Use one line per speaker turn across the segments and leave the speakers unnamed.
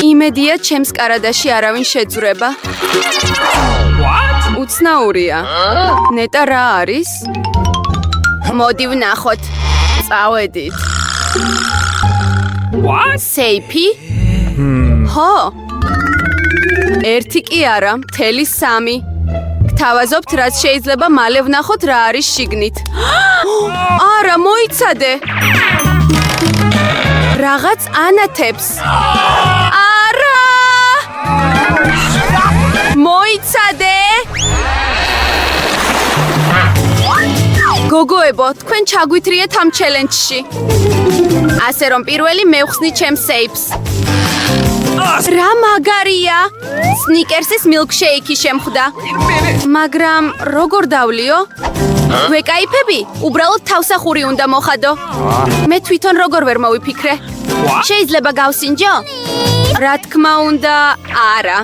იმედია, ჩემს კარადაში არავინ შეძვრება. უცნაურია. ნეტა რა არის? მოდი ვნახოთ. წავედით. სეიფი? ხო. ერთი კი არა, მთელი 3. გთავაზობთ, რაც შეიძლება მალე ვნახოთ რა არის შიგნით. არა, მოიცადე. რაღაც ანათებს. არა! მოიცადე! გოგოებო, თქვენ ჩაგვითრიეთ ამ ჩელენჯში. ასე რომ პირველი მევხსნი ჩემს სეიფს. რა მაგარია! სნიკერსის მილკშეიკი შემხვდა. მაგრამ როგორ დავლიო? ვეკაიფები? უბრალოდ თავსახური უნდა მოხადო. მე თვითონ როგორ ვერ მოვიფიქრე. შეიძლება გავსინჯო? რა თქმა უნდა, არა.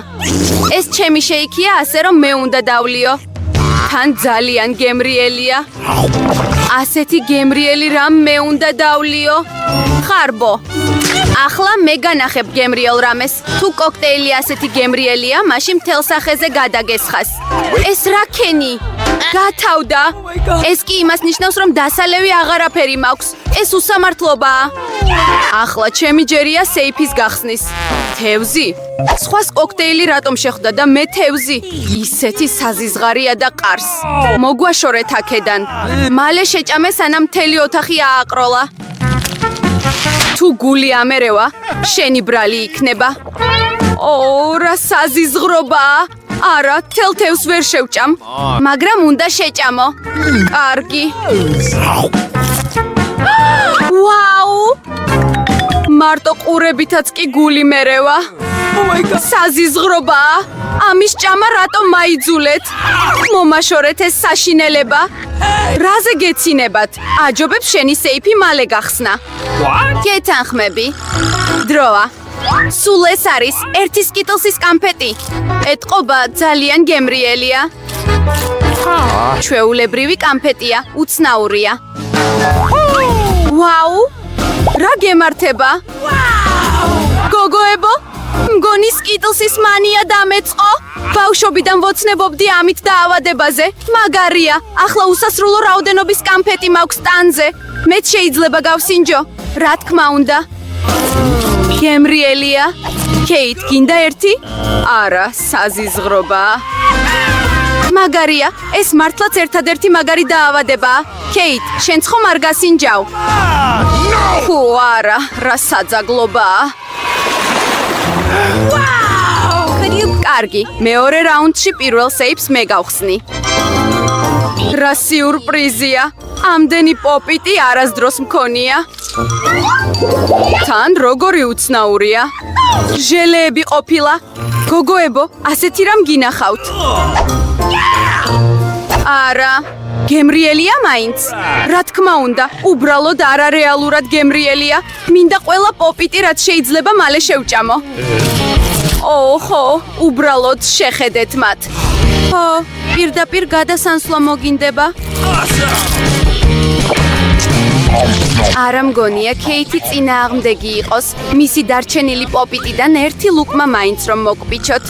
ეს ჩემი შეიქია, ასე რომ მე უნდა დავლიო. თან ძალიან გემრიელია. ასეთი გემრიელი რამ მე უნდა დავლიო? ხარბო. ახლა მე განახებ გემრიელ რამეს. თუ კოქტეილი ასეთი გემრიელია, მაშინ მთელ სახეზე გადაგესხას. ეს რა ქენი? გათავდა. ეს კი იმას ნიშნავს, რომ დასალევი აღარაფერი მაქვს. ეს უსამართლობაა. ახლა ჩემი ჯერია სეიფის გახსნის. თევზი? სხვას კოქტეილი რატომ შეხვდა და მე თევზი? ისეთი საზიზღარია და ყარს. მოგვაშორეთ აქედან. მალე შეჭამე სანამ მთელი ოთახი ააყროლა. თუ გული ამერევა, შენი ბრალი იქნება. რა საზიზღრობაა. არა, თელ თევზს ვერ შევჭამ, მაგრამ უნდა შეჭამო. კარგი. ვაუ! მარტო ყურებითაც კი გული მერევა. საზიზღრობაა. ამის ჭამა რატომ მაიძულეთ? მომაშორეთ ეს საშინელება. რაზე გეცინებათ? აჯობებს შენი სეიფი მალე გახსნა. გეთანხმები. დროა. სულ ეს არის ერთი სკიტლსის კამფეტი. ეტყობა ძალიან გემრიელია. ჩვეულებრივი კამფეტია, უცნაურია. ვაუ! რა გემართება? გოგოებო, მგონი სკიტლსის მანია დამეწყო. ბავშვობიდან ვოცნებობდი ამით დაავადებაზე. მაგარია, ახლა უსასრულო რაოდენობის კამფეტი მაქვს ტანზე. მეც შეიძლება გავსინჯო. რა თქმა უნდა. გემრიელია. კეით, გინდა ერთი? არა, საზიზღრობაა. მაგარია, ეს მართლაც ერთადერთი მაგარი დაავადებაა. კეით, შენც ხომ არ გასინჯავ? ხო, არა, რა საძაგლობაა. კარგი, მეორე რაუნდში პირველ სეიფს მე გავხსნი. რა სიურპრიზია. ამდენი პოპიტი არასდროს მქონია. თან როგორი უცნაურია. ჟელეები ყოფილა. გოგოებო, ასეთი რამ გინახავთ? არა, გემრიელია მაინც. რა თქმა უნდა, უბრალოდ არარეალურად გემრიელია. მინდა ყველა პოპიტი რაც შეიძლება მალე შევჭამო. ოჰო, უბრალოდ შეხედეთ მათ. ხო, პირდაპირ გადასანსვლა მოგინდება. არა მგონია კეითი წინააღმდეგი იყოს. მისი დარჩენილი პოპიტიდან ერთი ლუკმა მაინც რომ მოგპიჩოთ.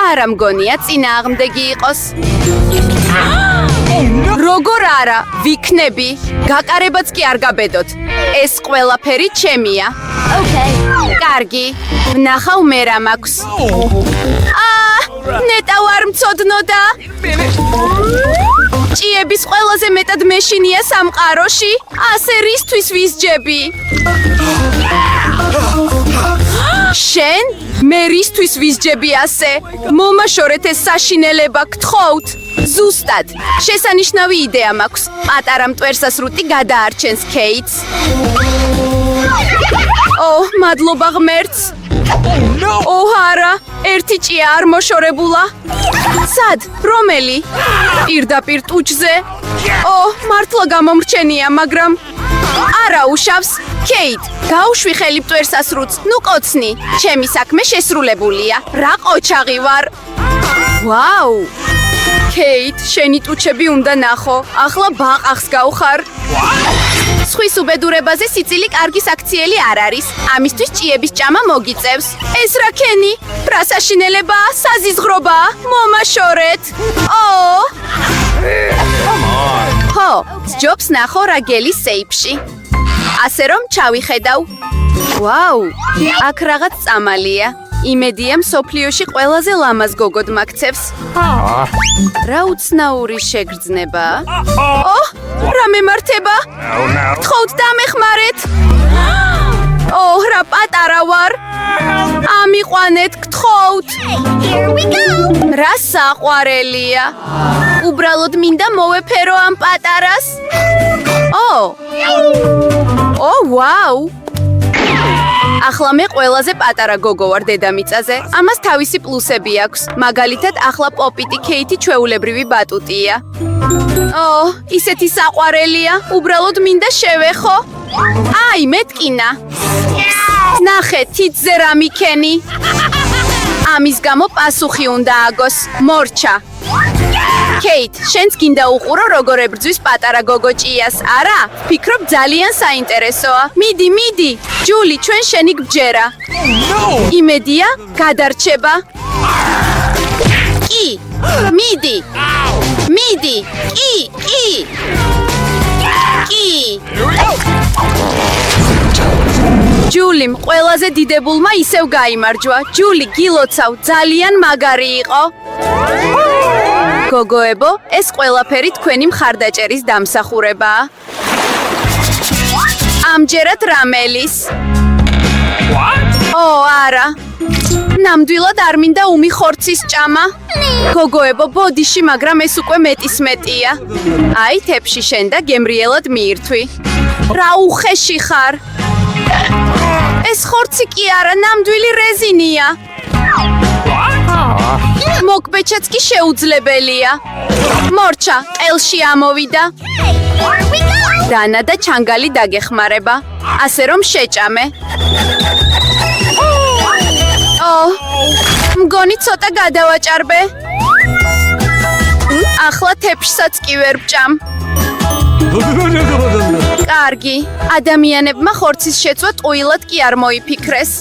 არა მგონია წინააღმდეგი იყოს. როგორ არა, ვიქნები. გაკარებაც კი არ გაბედოთ. ეს ყველაფერი ჩემია. კარგი, ვნახავ მე რა მაქვს. ნეტა ვარ მწოდნოდა. ჭიების ყველაზე მეტად მეშინია სამყაროში. ასე რისთვის ვისჯები? შენ? მე რისთვის ვისჯები ასე? მომაშორეთ ეს საშინელება, გთხოვთ. ზუსტად, შესანიშნავი იდეა მაქვს. პატარა მტვერსასრუტი გადაარჩენს კეითს. მადლობა ღმერთს. არა, ერთი ჭია არ მოშორებულა. სად? რომელი? პირდაპირ ტუჩზე. მართლა გამომრჩენია, მაგრამ არა უშავს. კეით, გაუშვი ხელი მტვერსასრუტს. ნუ კოცნი. ჩემი საქმე შესრულებულია. რა ყოჩაღი ვარ. ვაუ! კეით, შენი ტუჩები უნდა ნახო. ახლა ბაყახს გავხარ. Სხვის უბედურებაზე სიცილი კარგი საქციელი არ არის. ამისთვის ჭიების ჭამა მოგიწევს. ეს რა ქენი? რა საშინელებაა, საზიზღრობაა. მომაშორეთ. ხო, სჯობს ნახო რა გელის სეიფში. ასე რომ ჩავიხედავ. ვაუ, აქ რაღაც წამალია. იმედია მსოფლიოში ყველაზე ლამაზ გოგოდ მაქცევს. რა უცნაური შეგრძნებაა. რა მემართება? გთხოვთ დამეხმარეთ. რა პატარა ვარ. ამიყვანეთ, გთხოვთ. რა საყვარელია. უბრალოდ მინდა მოვეფერო ამ პატარას. ვაუ. ახლა მე ყველაზე პატარა გოგო ვარ დედამიწაზე. ამას თავისი პლუსები აქვს. მაგალითად, ახლა პოპიტი ქეითი ჩვეულებრივი ბატუტია. ისეთი საყვარელია. უბრალოდ მინდა შევეხო. მეთკინა. ნახე, თითზე რა მიქენი. ამის გამო პასუხი უნდა აგოს. მორჩა. ქეით, შენც გინდა უყურო როგორ ებრძვის პატარა გოგო ჭიას, არა? ვფიქრობ ძალიან საინტერესოა. მიდი. ჯული, ჩვენ შენი გჯერა. იმედია, გადარჩება. კი. მიდი. კი. ჯულიმ ყველაზე დიდებულმა ისევ გაიმარჯვა. ჯული, გილოცავ, ძალიან მაგარი იყო. გოგოებო, ეს ყველაფერი თქვენი მხარდაჭერის დამსახურებაა. ამჯერად რამელის. არა. ნამდვილად არ მინდა უმი ხორცის ჭამა. გოგოებო, ბოდიში, მაგრამ ეს უკვე მეტისმეტია. თეფში შენ და გემრიელად მიირთვი. რა უხეში ხარ. ეს ხორცი კი არა, ნამდვილი რეზინია. მოკბეჩაც კი შეუძლებელია. მორჩა, ყელში ამოვიდა. დანა და ჩანგალი დაგეხმარება. ასე რომ შეჭამე. მგონი ცოტა გადავაჭარბე. ახლა თეფშსაც კი ვერ ვჭამ. კარგი, ადამიანებმა ხორცის შეცვა ტყუილად კი არ მოიფიქრეს.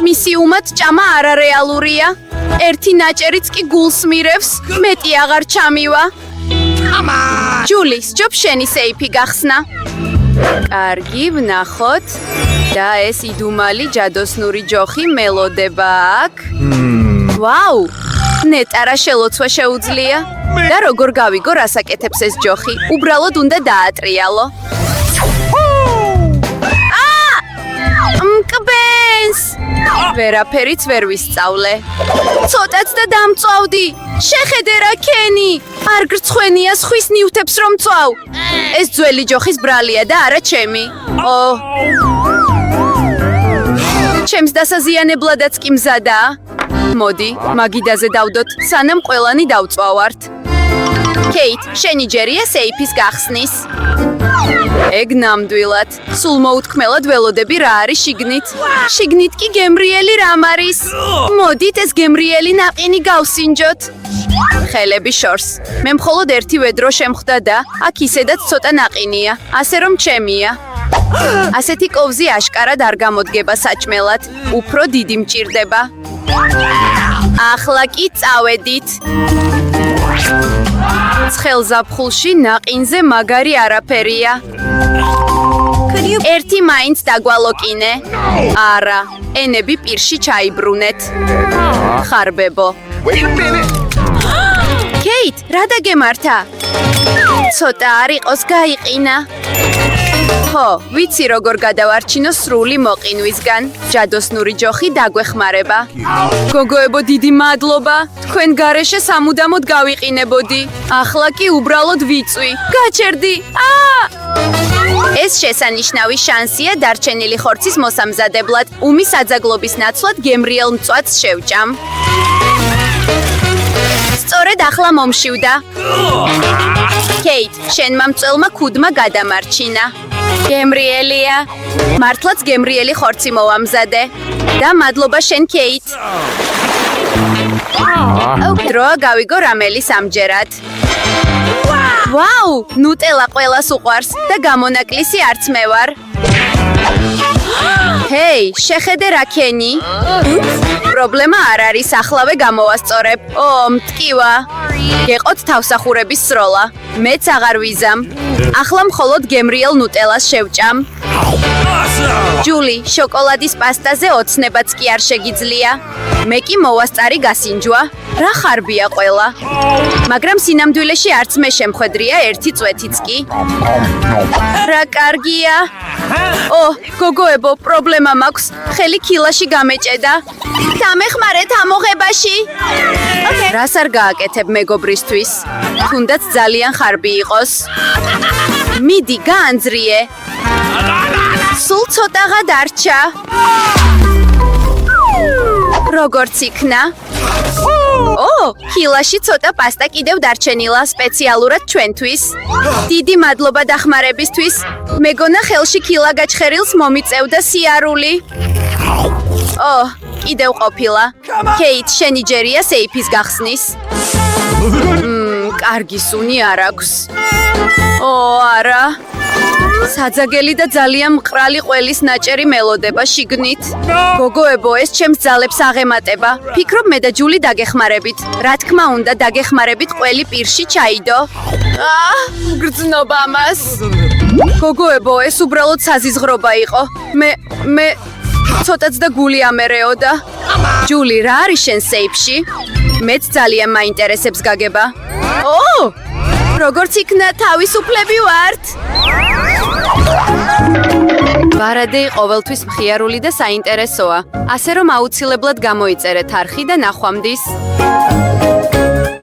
მისი უმად ჭამა არარეალურია. ერთი ნაჭერიც კი გულს მირევს, მეტი აღარ ჩამივა. ჯული, სჯობს შენი სეიფი გახსნა. კარგი, ვნახოთ. და ეს იდუმალი ჯადოსნური ჯოხი მელოდება აქ. ვაუ! ნეტარა შელოცვა შეუძლია. და როგორ გავიგო რასაკეთებს ეს ჯოხი? უბრალოდ უნდა დაატრიალო. მკბენს! ვერაფერიც ვერ ვისწავლე. ცოტაც და დამწვავდი. შეხედე რა ქენი. არ გრცხვენია სხვის ნივთებს რომ წვავ. ეს ძველი ჯოხის ბრალია და არა ჩემი. ჩემს დასაზიანებლადაც კი მზადაა. მოდი, მაგიდაზე დავდოთ, სანამ ყველანი დავწვავართ. ქეით, შენი ჯერია სეიფის გახსნის. ეგ ნამდვილად. სულ მოუთქმელად ველოდები რა არის შიგნით. შიგნით კი გემრიელი რამ არის. მოდით ეს გემრიელი ნაყინი გავსინჯოთ. ხელები შორს. მე მხოლოდ ერთი ვედრო შემხვდა და აქ ისედაც ცოტა ნაყინია, ასე რომ ჩემია. ასეთი კოვზი აშკარად არ გამოდგება საჭმელად. უფრო დიდი მჭირდება. ახლა კი წავედით. ცხელ ზაფხულში ნაყინზე მაგარი არაფერია. ერთი მაინც დაგვალოკინე. არა, ენები პირში ჩაიბრუნეთ. ხარბებო. ქეით, რა დაგემართა? ცოტა არ იყოს გაიყინა. ხო, ვიცი როგორ გადავარჩინო სრული მოყინვისგან. ჯადოსნური ჯოხი დაგვეხმარება. გოგოებო, დიდი მადლობა. თქვენ გარეშე სამუდამოდ გავიყინებოდი. ახლა კი უბრალოდ ვიწვი. გაჩერდი. ეს შესანიშნავი შანსია დარჩენილი ხორცის მოსამზადებლად. უმის აძაგლობის ნაცვლად გემრიელ მწვადს შევჭამ. სწორედ ახლა მომშივდა. ქეით, შენმა მწველმა ქუდმა გადამარჩინა. გემრიელია. მართლაც გემრიელი ხორცი მოვამზადე. და მადლობა შენ, ქეით. დროა გავიგო რამელი სამჯერად. ვაუ, ნუტელა ყველას უყვარს და გამონაკლისი არც მე ვარ. ჰეი, შეხედე რა ქენი? პრობლემა არ არის, ახლავე გამოვასწორებ. მტკივა. გეყოთ თავსახურების სროლა. მეც აღარ ვიზამ. ახლა მხოლოდ გემრიელ ნუტელას შევჭამ. ჯული, შოკოლადის პასტაზე ოცნებაც კი არ შეგიძლია. მე კი მოვასწარი გასინჯვა. რა ხარბია ყველა. მაგრამ სინამდვილეში არც მე შემხედრია ერთი წვეთიც კი. რა კარგია. გოგოებო, პრობლემა მაქვს. ხელი ქილაში გამეჭედა. დამეხმარეთ ამოღებაში. რას არ გააკეთებ მეგობრისთვის? თუნდაც ძალიან ხარბი იყოს. მიდი, გაანძრიე. სულ ცოტაღა დარჩა. როგორც იქნა? ქილაში ცოტა პასტა კიდევ დარჩენილა სპეციალურად ჩვენთვის. დიდი მადლობა დახმარებისთვის. მეგონა ხელში ქილა გაჩხერილს მომიწევდა სიარული. კიდევ ყოფილა. კეით, შენი ჯერია სეიფის გახსნის. კარგი სუნი არ აქვს. არა. საძაგელი და ძალიან მყრალი ყველის ნაჭერი მელოდება შიგნით. გოგოებო, ეს ჩემს ძალებს აღემატება. ფიქრობ მე და ჯული დაგეხმარებით. რა თქმა უნდა, დაგეხმარებით ყველი პირში ჩაიდო. გრძნობ ამას. გოგოებო, ეს უბრალოდ საზიზღრობა იყო. მე ცოტაც და გული ამერეოდა. ჯული, რა არის შენ სეიფში? მეც ძალიან მაინტერესებს გაგება. როგორც იქნა, თავისუფლები ვართ. ვარადეი ყოველთვის მხიარული და საინტერესოა. ასე რომ აუცილებლად გამოიწერეთ არხი და ნახვამდის.